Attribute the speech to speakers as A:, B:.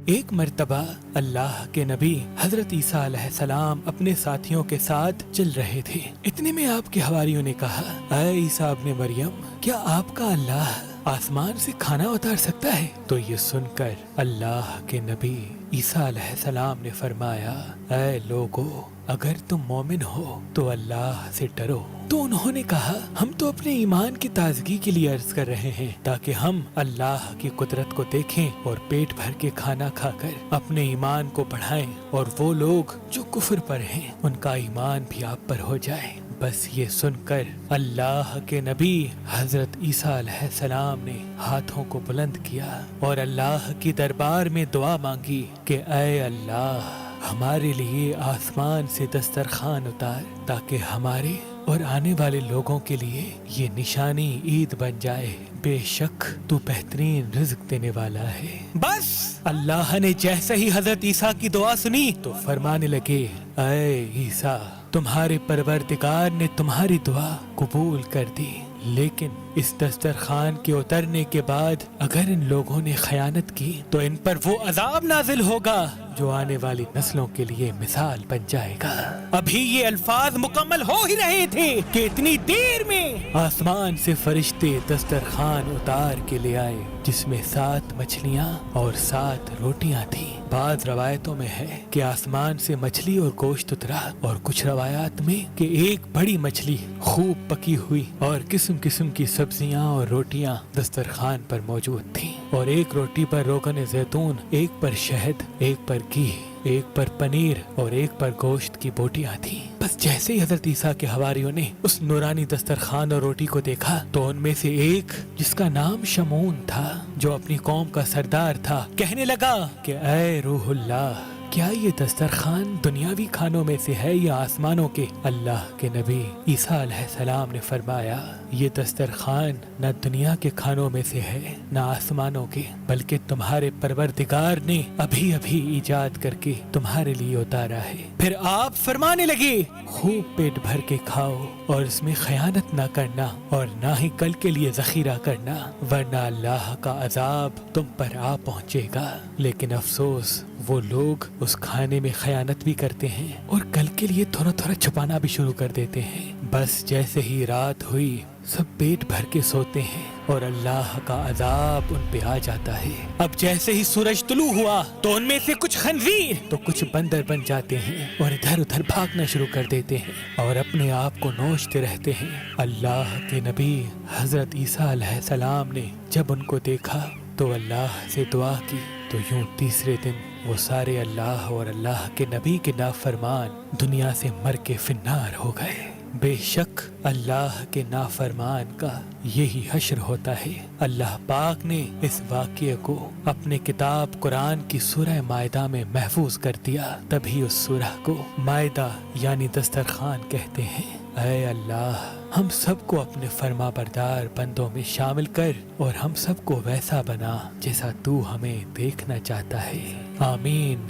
A: ایک مرتبہ اللہ کے نبی حضرت عیسیٰ علیہ السلام اپنے ساتھیوں کے ساتھ چل رہے تھے۔ اتنے میں آپ کے حواریوں نے کہا، اے عیسیٰ ابن مریم، کیا آپ کا اللہ آسمان سے کھانا اتار سکتا ہے؟ تو یہ سن کر اللہ کے نبی عیسیٰ علیہ السلام نے فرمایا، اے لوگو، اگر تم مومن ہو تو اللہ سے ڈرو۔ تو انہوں نے کہا، ہم تو اپنے ایمان کی تازگی کے لیے عرض کر رہے ہیں تاکہ ہم اللہ کی قدرت کو دیکھیں اور پیٹ بھر کے کھانا کھا کر اپنے ایمان کو بڑھائیں، اور وہ لوگ جو کفر پر ہیں ان کا ایمان بھی آپ پر ہو جائے۔ بس یہ سن کر اللہ کے نبی حضرت عیسیٰ علیہ السلام نے ہاتھوں کو بلند کیا اور اللہ کی دربار میں دعا مانگی کہ اے اللہ، ہمارے لیے آسمان سے دسترخوان اتار تاکہ ہمارے اور آنے والے لوگوں کے لیے یہ نشانی عید بن جائے۔ بے شک تو بہترین رزق دینے والا ہے۔ بس اللہ نے جیسے ہی حضرت عیسیٰ کی دعا سنی تو فرمانے لگے، اے عیسیٰ، تمہارے پروردگار نے تمہاری دعا قبول کر دی، لیکن اس دسترخوان کے اترنے کے بعد اگر ان لوگوں نے خیانت کی تو ان پر وہ عذاب نازل ہوگا جو آنے والی نسلوں کے لیے مثال بن جائے گا۔ ابھی یہ الفاظ مکمل ہو ہی رہے تھے کہ اتنی دیر میں آسمان سے فرشتے دسترخوان اتار کے لے آئے، جس میں 7 مچھلیاں اور 7 روٹیاں تھیں۔ بعض روایتوں میں ہے کہ آسمان سے مچھلی اور گوشت اترا، اور کچھ روایات میں کہ ایک بڑی مچھلی خوب پکی ہوئی اور قسم قسم کی سبزیاں اور روٹیاں دسترخوان پر موجود تھیں، اور ایک روٹی پر روغن زیتون، ایک پر شہد، ایک پر گھی، ایک پر پنیر اور ایک پر گوشت کی بوٹیاں تھیں۔ بس جیسے ہی حضرت عیسیٰ کے حواریوں نے اس نورانی دسترخوان اور روٹی کو دیکھا تو ان میں سے ایک، جس کا نام شمعون تھا، جو اپنی قوم کا سردار تھا، کہنے لگا کہ اے روح اللہ، کیا یہ دسترخوان دنیاوی کھانوں میں سے ہے یا آسمانوں کے؟ اللہ کے نبی عیسیٰ علیہ السلام نے فرمایا، یہ دسترخوان نہ دنیا کے کھانوں میں سے ہے نہ آسمانوں کے، بلکہ تمہارے پروردگار نے ابھی ابھی ایجاد کر کے تمہارے لیے اتارا ہے۔ پھر آپ فرمانے لگے، خوب پیٹ بھر کے کھاؤ اور اس میں خیانت نہ کرنا اور نہ ہی کل کے لیے ذخیرہ کرنا، ورنہ اللہ کا عذاب تم پر آ پہنچے گا۔ لیکن افسوس، وہ لوگ اس کھانے میں خیانت بھی کرتے ہیں اور کل کے لیے تھوڑا تھوڑا چھپانا بھی شروع کر دیتے ہیں۔ بس جیسے ہی رات ہوئی سب پیٹ بھر کے سوتے ہیں اور اللہ کا عذاب ان پہ آ جاتا ہے۔ اب جیسے ہی سورج طلوع ہوا تو ان میں سے کچھ خنزیر تو کچھ بندر بن جاتے ہیں اور ادھر ادھر بھاگنا شروع کر دیتے ہیں اور اپنے آپ کو نوچتے رہتے ہیں۔ اللہ کے نبی حضرت عیسیٰ علیہ السلام نے جب ان کو دیکھا تو اللہ سے دعا کی، تو یوں تیسرے دن وہ سارے اللہ اور اللہ کے نبی کے نافرمان دنیا سے مر کے فنار ہو گئے۔ بے شک اللہ کے نافرمان کا یہی حشر ہوتا ہے۔ اللہ پاک نے اس واقعے کو اپنے کتاب قرآن کی سورہ مائدہ میں محفوظ کر دیا، تبھی اس سورہ کو مائدہ یعنی دسترخوان کہتے ہیں۔ اے اللہ، ہم سب کو اپنے فرما بردار بندوں میں شامل کر اور ہم سب کو ویسا بنا جیسا تو ہمیں دیکھنا چاہتا ہے۔ آمین۔